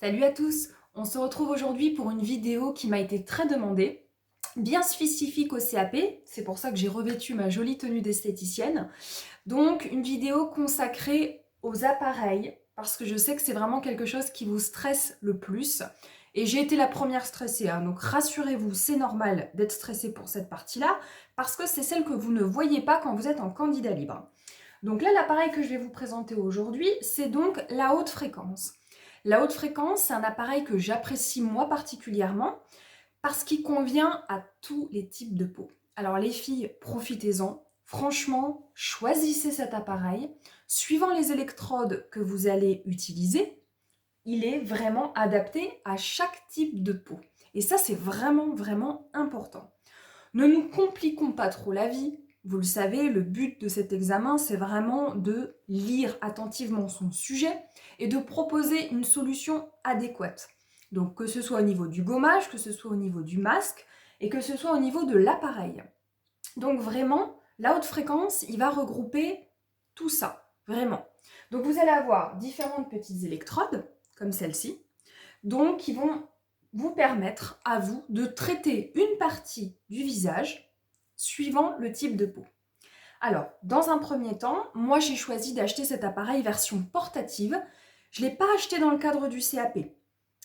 Salut à tous, on se retrouve aujourd'hui pour une vidéo qui m'a été très demandée, bien spécifique au CAP, c'est pour ça que j'ai revêtu ma jolie tenue d'esthéticienne. Donc une vidéo consacrée aux appareils, parce que je sais que c'est vraiment quelque chose qui vous stresse le plus. Et j'ai été la première stressée, hein, donc rassurez-vous, c'est normal d'être stressée pour cette partie-là, parce que c'est celle que vous ne voyez pas quand vous êtes en candidat libre. Donc là, l'appareil que je vais vous présenter aujourd'hui, c'est donc la haute fréquence. La haute fréquence, c'est un appareil que j'apprécie moi particulièrement parce qu'il convient à tous les types de peau. Alors les filles, profitez-en. Franchement, choisissez cet appareil. Suivant les électrodes que vous allez utiliser, il est vraiment adapté à chaque type de peau. Et ça, c'est vraiment, vraiment important. Ne nous compliquons pas trop la vie. Vous le savez, le but de cet examen, c'est vraiment de lire attentivement son sujet et de proposer une solution adéquate. Donc que ce soit au niveau du gommage, que ce soit au niveau du masque et que ce soit au niveau de l'appareil. Donc vraiment, la haute fréquence, il va regrouper tout ça, vraiment. Donc vous allez avoir différentes petites électrodes, comme celle-ci, donc qui vont vous permettre à vous de traiter une partie du visage suivant le type de peau. Alors, dans un premier temps, moi j'ai choisi d'acheter cet appareil version portative. Je ne l'ai pas acheté dans le cadre du CAP.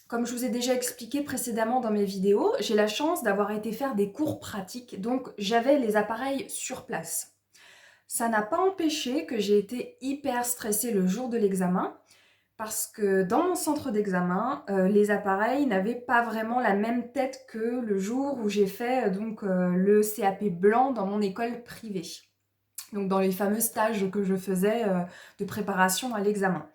Comme je vous ai déjà expliqué précédemment dans mes vidéos, j'ai la chance d'avoir été faire des cours pratiques, donc j'avais les appareils sur place. Ça n'a pas empêché que j'ai été hyper stressée le jour de l'examen, parce que dans mon centre d'examen, les appareils n'avaient pas vraiment la même tête que le jour où j'ai fait le CAP blanc dans mon école privée. Donc dans les fameux stages que je faisais de préparation à l'examen.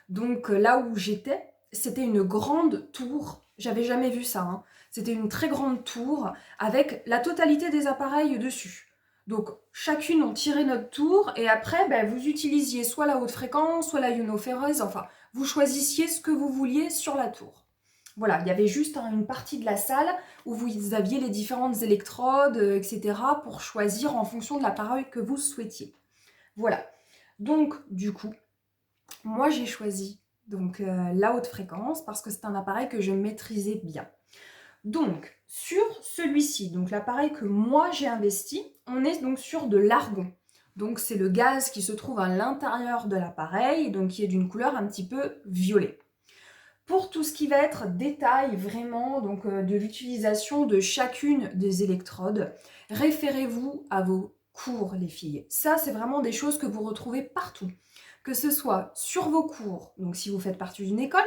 Donc là où j'étais, c'était une grande tour. J'avais jamais vu ça, hein. C'était une très grande tour avec la totalité des appareils dessus. Donc chacune on tirait notre tour et après vous utilisiez soit la haute fréquence, soit la ionophérèse, enfin vous choisissiez ce que vous vouliez sur la tour. Voilà, il y avait juste une partie de la salle où vous aviez les différentes électrodes, etc. pour choisir en fonction de l'appareil que vous souhaitiez. Voilà. Donc du coup, moi j'ai choisi la haute fréquence parce que c'est un appareil que je maîtrisais bien. Donc sur celui-ci, donc l'appareil que moi j'ai investi, on est donc sur de l'argon. Donc c'est le gaz qui se trouve à l'intérieur de l'appareil, donc qui est d'une couleur un petit peu violet. Pour tout ce qui va être détail vraiment de l'utilisation de chacune des électrodes, référez-vous à vos cours les filles. Ça c'est vraiment des choses que vous retrouvez partout. Que ce soit sur vos cours, donc si vous faites partie d'une école,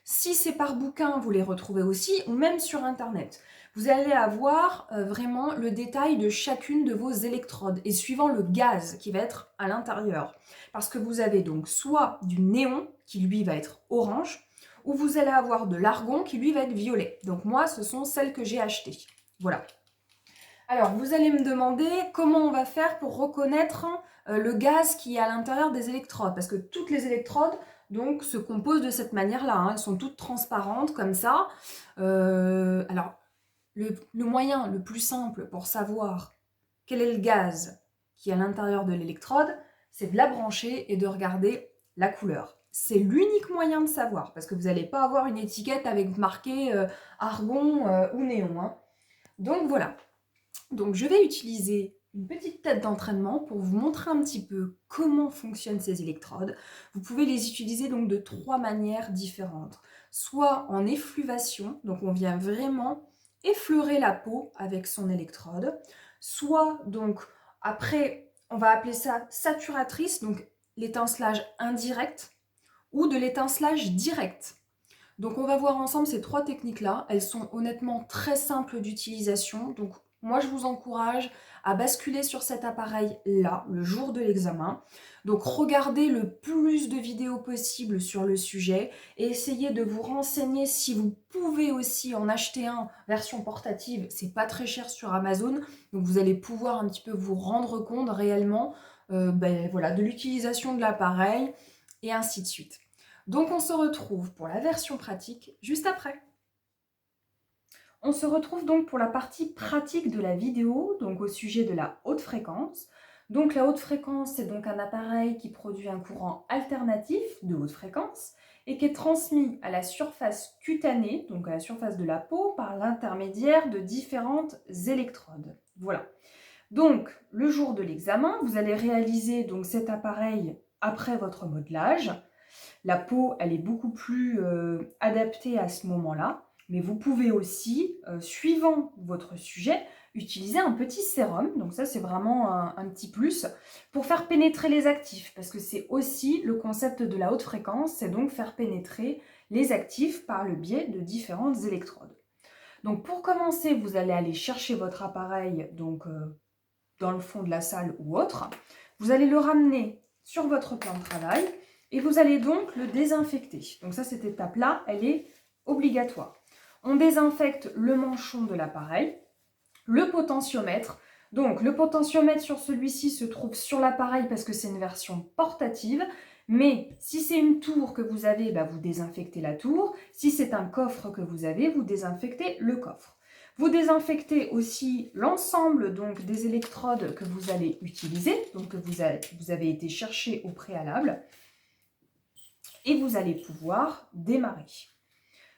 si c'est par bouquin, vous les retrouvez aussi, ou même sur Internet. Vous allez avoir vraiment le détail de chacune de vos électrodes et suivant le gaz qui va être à l'intérieur. Parce que vous avez donc soit du néon qui lui va être orange, ou vous allez avoir de l'argon qui lui va être violet. Donc moi, ce sont celles que j'ai achetées. Voilà. Alors, vous allez me demander comment on va faire pour reconnaître le gaz qui est à l'intérieur des électrodes. Parce que toutes les électrodes donc, se composent de cette manière-là. Hein. Elles sont toutes transparentes comme ça. Alors, le moyen le plus simple pour savoir quel est le gaz qui est à l'intérieur de l'électrode, c'est de la brancher et de regarder la couleur. C'est l'unique moyen de savoir, parce que vous n'allez pas avoir une étiquette avec marqué argon ou néon. Hein. Donc voilà. Donc je vais utiliser une petite tête d'entraînement pour vous montrer un petit peu comment fonctionnent ces électrodes. Vous pouvez les utiliser donc de 3 manières différentes. Soit en effluvation, donc on vient vraiment effleurer la peau avec son électrode. Soit donc après, on va appeler ça saturatrice, donc l'étincelage indirect, ou de l'étincelage direct. Donc on va voir ensemble ces 3 techniques-là. Elles sont honnêtement très simples d'utilisation. Donc moi je vous encourage à basculer sur cet appareil-là le jour de l'examen. Donc regardez le plus de vidéos possible sur le sujet et essayez de vous renseigner si vous pouvez aussi en acheter un version portative. C'est pas très cher sur Amazon. Donc vous allez pouvoir un petit peu vous rendre compte réellement de l'utilisation de l'appareil et ainsi de suite. Donc on se retrouve pour la version pratique juste après. On se retrouve donc pour la partie pratique de la vidéo, donc au sujet de la haute fréquence. Donc la haute fréquence, c'est donc un appareil qui produit un courant alternatif de haute fréquence et qui est transmis à la surface cutanée, donc à la surface de la peau, par l'intermédiaire de différentes électrodes. Voilà. Donc, le jour de l'examen, vous allez réaliser donc cet appareil après votre modelage. La peau, elle est beaucoup plus adaptée à ce moment-là, mais vous pouvez aussi, suivant votre sujet, utiliser un petit sérum. Donc ça, c'est vraiment un petit plus pour faire pénétrer les actifs, parce que c'est aussi le concept de la haute fréquence, c'est donc faire pénétrer les actifs par le biais de différentes électrodes. Donc pour commencer, vous allez aller chercher votre appareil donc, dans le fond de la salle ou autre. Vous allez le ramener sur votre plan de travail et vous allez donc le désinfecter. Donc ça, cette étape-là, elle est obligatoire. On désinfecte le manchon de l'appareil, le potentiomètre. Donc le potentiomètre sur celui-ci se trouve sur l'appareil parce que c'est une version portative. Mais si c'est une tour que vous avez, vous désinfectez la tour. Si c'est un coffre que vous avez, vous désinfectez le coffre. Vous désinfectez aussi l'ensemble donc des électrodes que vous allez utiliser, donc que vous avez été chercher au préalable, et vous allez pouvoir démarrer.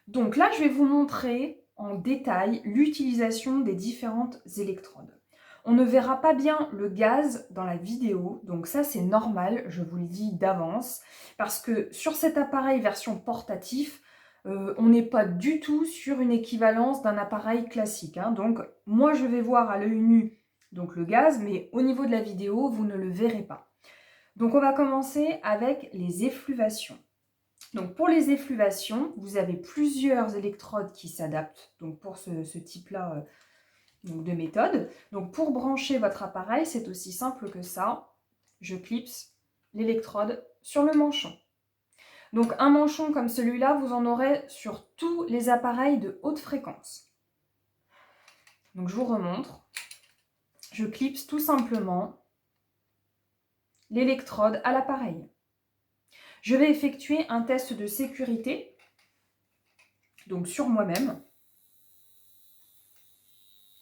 Donc là, je vais vous montrer en détail l'utilisation des différentes électrodes. On ne verra pas bien le gaz dans la vidéo, donc ça c'est normal, je vous le dis d'avance, parce que sur cet appareil version portatif, on n'est pas du tout sur une équivalence d'un appareil classique. Hein. Donc moi je vais voir à l'œil nu donc le gaz, mais au niveau de la vidéo, vous ne le verrez pas. Donc on va commencer avec les effluvations. Donc pour les effluvations, vous avez plusieurs électrodes qui s'adaptent donc pour ce type-là de méthode. Donc pour brancher votre appareil, c'est aussi simple que ça. Je clipse l'électrode sur le manchon. Donc un manchon comme celui-là, vous en aurez sur tous les appareils de haute fréquence. Donc je vous remontre. Je clipse tout simplement l'électrode à l'appareil. Je vais effectuer un test de sécurité, donc sur moi-même,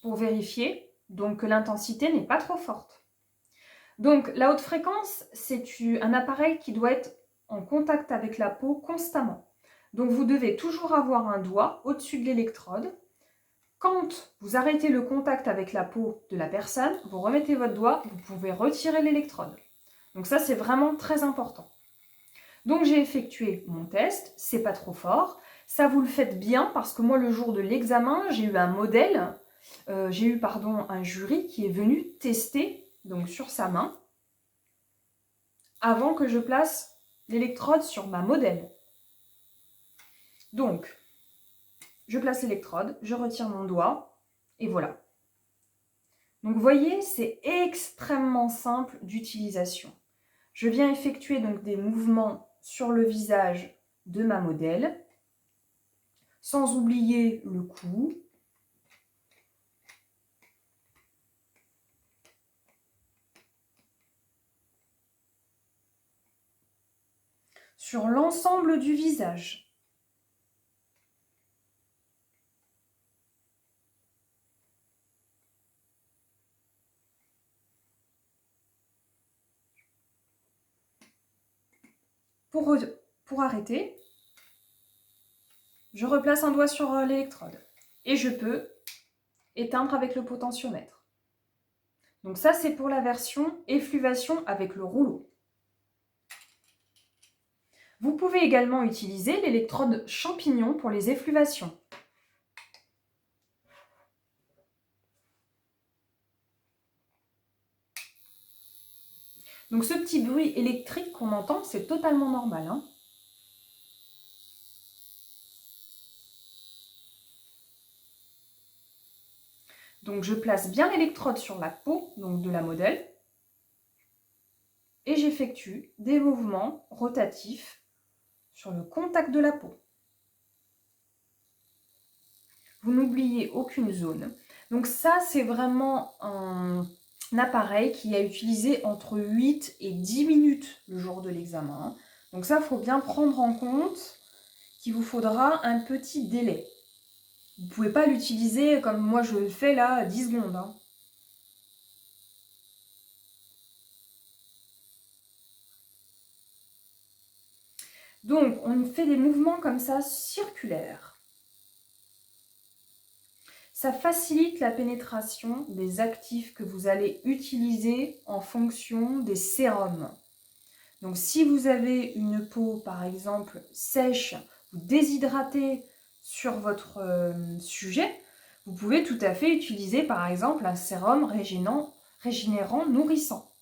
pour vérifier donc, que l'intensité n'est pas trop forte. Donc la haute fréquence, c'est un appareil qui doit être en contact avec la peau constamment. Donc vous devez toujours avoir un doigt au-dessus de l'électrode. Quand vous arrêtez le contact avec la peau de la personne, vous remettez votre doigt, vous pouvez retirer l'électrode. Donc ça, c'est vraiment très important. Donc j'ai effectué mon test, c'est pas trop fort. Ça, vous le faites bien parce que moi, le jour de l'examen, j'ai eu un modèle, un jury qui est venu tester donc sur sa main avant que je place l'électrode sur ma modèle. Donc, je place l'électrode, je retire mon doigt et voilà. Donc vous voyez, c'est extrêmement simple d'utilisation. Je viens effectuer donc des mouvements sur le visage de ma modèle, sans oublier le cou. Sur l'ensemble du visage. Pour arrêter, je replace un doigt sur l'électrode et je peux éteindre avec le potentiomètre. Donc ça, c'est pour la version effluvation avec le rouleau. Vous pouvez également utiliser l'électrode champignon pour les effluvations. Donc ce petit bruit électrique qu'on entend, c'est totalement normal. Hein. Donc je place bien l'électrode sur la peau donc de la modèle et j'effectue des mouvements rotatifs sur le contact de la peau. Vous n'oubliez aucune zone. Donc ça, c'est vraiment un appareil qui a utilisé entre 8 et 10 minutes le jour de l'examen. Donc ça, il faut bien prendre en compte qu'il vous faudra un petit délai. Vous ne pouvez pas l'utiliser comme moi je le fais là, 10 secondes. Hein. Donc, on fait des mouvements comme ça, circulaires. Ça facilite la pénétration des actifs que vous allez utiliser en fonction des sérums. Donc, si vous avez une peau, par exemple, sèche ou déshydratée sur votre sujet, vous pouvez tout à fait utiliser, par exemple, un sérum régénérant nourrissant.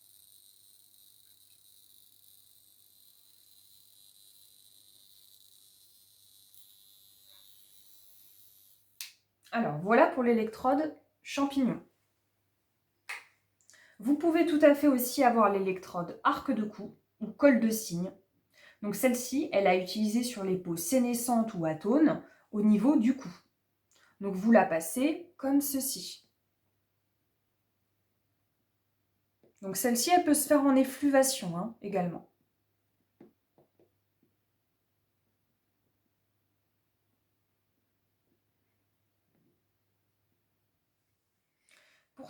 Alors, voilà pour l'électrode champignon. Vous pouvez tout à fait aussi avoir l'électrode arc de cou ou col de cygne. Donc celle-ci, elle a utilisé sur les peaux sénescentes ou atones au niveau du cou. Donc vous la passez comme ceci. Donc celle-ci, elle peut se faire en effluvation également.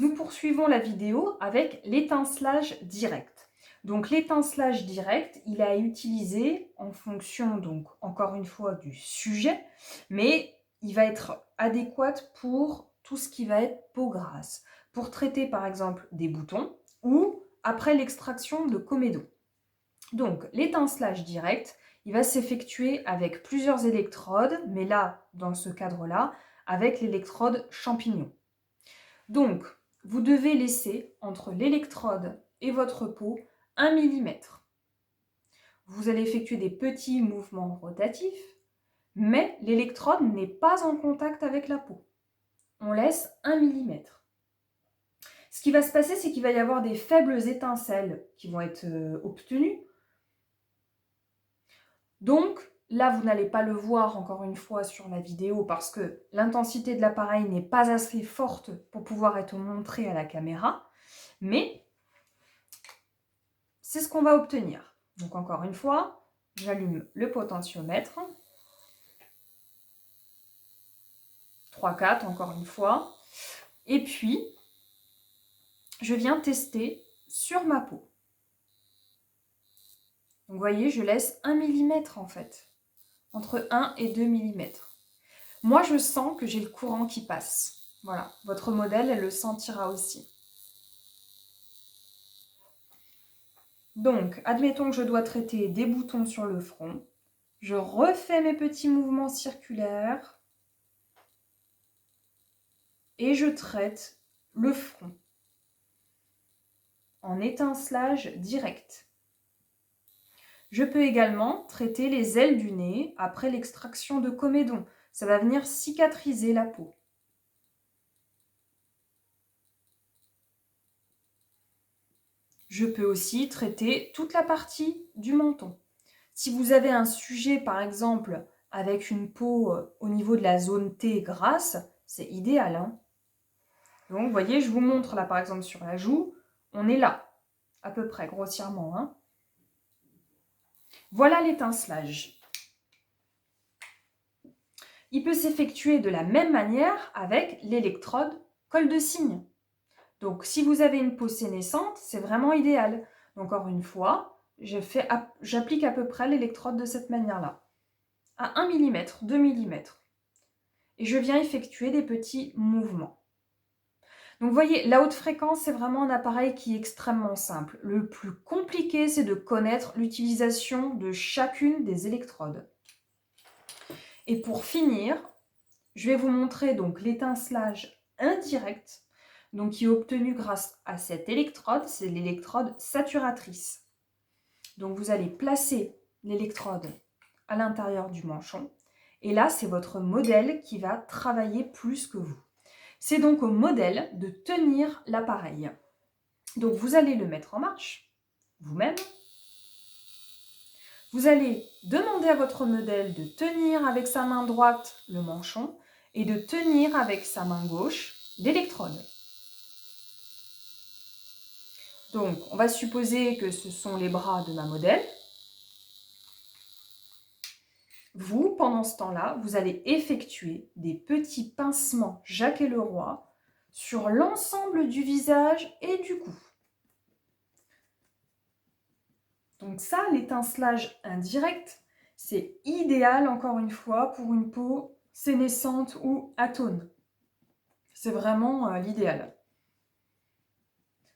Nous poursuivons la vidéo avec l'étincelage direct. Donc l'étincelage direct, il a utilisé en fonction, donc encore une fois, du sujet, mais il va être adéquat pour tout ce qui va être peau grasse, pour traiter par exemple des boutons ou après l'extraction de comédon. Donc l'étincelage direct, il va s'effectuer avec plusieurs électrodes, mais là, dans ce cadre-là, avec l'électrode champignon. Donc, vous devez laisser entre l'électrode et votre peau 1 mm. Vous allez effectuer des petits mouvements rotatifs, mais l'électrode n'est pas en contact avec la peau. On laisse 1 mm. Ce qui va se passer, c'est qu'il va y avoir des faibles étincelles qui vont être obtenues. Donc, là, vous n'allez pas le voir encore une fois sur la vidéo parce que l'intensité de l'appareil n'est pas assez forte pour pouvoir être montrée à la caméra. Mais c'est ce qu'on va obtenir. Donc encore une fois, j'allume le potentiomètre. 3, 4, encore une fois. Et puis, je viens tester sur ma peau. Donc vous voyez, je laisse 1 mm en fait. Entre 1 et 2 mm. Moi, je sens que j'ai le courant qui passe. Voilà, votre modèle, elle le sentira aussi. Donc, admettons que je dois traiter des boutons sur le front. Je refais mes petits mouvements circulaires et je traite le front en étincelage direct. Je peux également traiter les ailes du nez après l'extraction de comédon. Ça va venir cicatriser la peau. Je peux aussi traiter toute la partie du menton. Si vous avez un sujet, par exemple, avec une peau au niveau de la zone T grasse, c'est idéal. Donc, vous voyez, je vous montre là, par exemple, sur la joue, on est là, à peu près, grossièrement. Voilà l'étincelage. Il peut s'effectuer de la même manière avec l'électrode col de cygne. Donc, si vous avez une peau sénescente, c'est vraiment idéal. Encore une fois, j'applique à peu près l'électrode de cette manière-là, à 1 mm, 2 mm. Et je viens effectuer des petits mouvements. Donc, vous voyez, la haute fréquence, c'est vraiment un appareil qui est extrêmement simple. Le plus compliqué, c'est de connaître l'utilisation de chacune des électrodes. Et pour finir, je vais vous montrer donc l'étincelage indirect, donc qui est obtenu grâce à cette électrode, c'est l'électrode saturatrice. Donc vous allez placer l'électrode à l'intérieur du manchon, et là c'est votre modèle qui va travailler plus que vous. C'est donc au modèle de tenir l'appareil. Donc vous allez le mettre en marche, vous-même. Vous allez demander à votre modèle de tenir avec sa main droite le manchon et de tenir avec sa main gauche l'électrode. Donc, on va supposer que ce sont les bras de ma modèle. Vous, pendant ce temps-là, vous allez effectuer des petits pincements Jacques et Leroy sur l'ensemble du visage et du cou. Donc ça, l'étincelage indirect, C'est idéal, encore une fois, pour une peau sénescente ou atone. C'est vraiment l'idéal.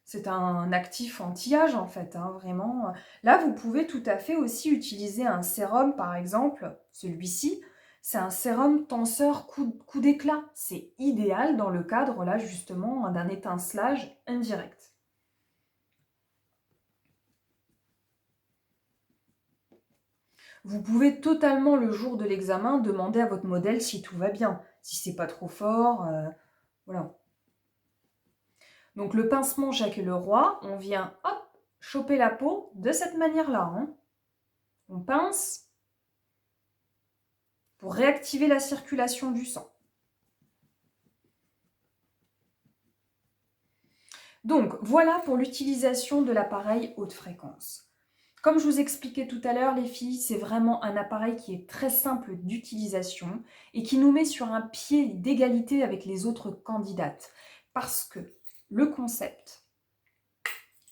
C'est un actif anti-âge en fait, hein, vraiment. Là, vous pouvez tout à fait aussi utiliser un sérum, par exemple, celui-ci. C'est un sérum tenseur coup d'éclat. C'est idéal dans le cadre, là, justement, d'un étincelage indirect. Vous pouvez totalement, le jour de l'examen, demander à votre modèle si tout va bien, si c'est pas trop fort, voilà. Donc le pincement Jacques Leroy, on vient, hop, choper la peau de cette manière-là, hein. On pince pour réactiver la circulation du sang. Donc voilà pour l'utilisation de l'appareil haute fréquence. Comme je vous expliquais tout à l'heure, les filles, c'est vraiment un appareil qui est très simple d'utilisation et qui nous met sur un pied d'égalité avec les autres candidates. Parce que le concept,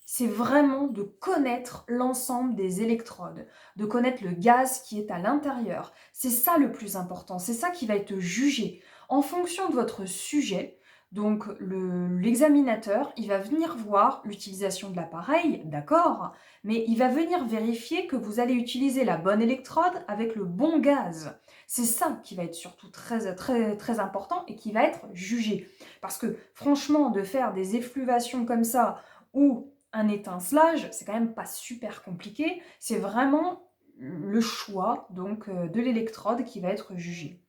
c'est vraiment de connaître l'ensemble des électrodes, de connaître le gaz qui est à l'intérieur. C'est ça le plus important, c'est ça qui va être jugé. En fonction de votre sujet, donc l'examinateur, il va venir voir l'utilisation de l'appareil, d'accord, mais il va venir vérifier que vous allez utiliser la bonne électrode avec le bon gaz. C'est ça qui va être surtout très, très, très important et qui va être jugé. Parce que franchement, de faire des effluvations comme ça, ou un étincelage, c'est quand même pas super compliqué, c'est vraiment le choix donc de l'électrode qui va être jugé.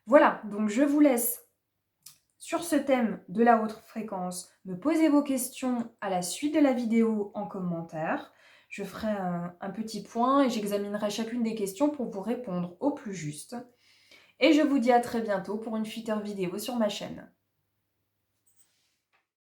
Voilà, donc je vous laisse sur ce thème de la haute fréquence me poser vos questions à la suite de la vidéo en commentaire. Je ferai un petit point et j'examinerai chacune des questions pour vous répondre au plus juste. Et je vous dis à très bientôt pour une future vidéo sur ma chaîne.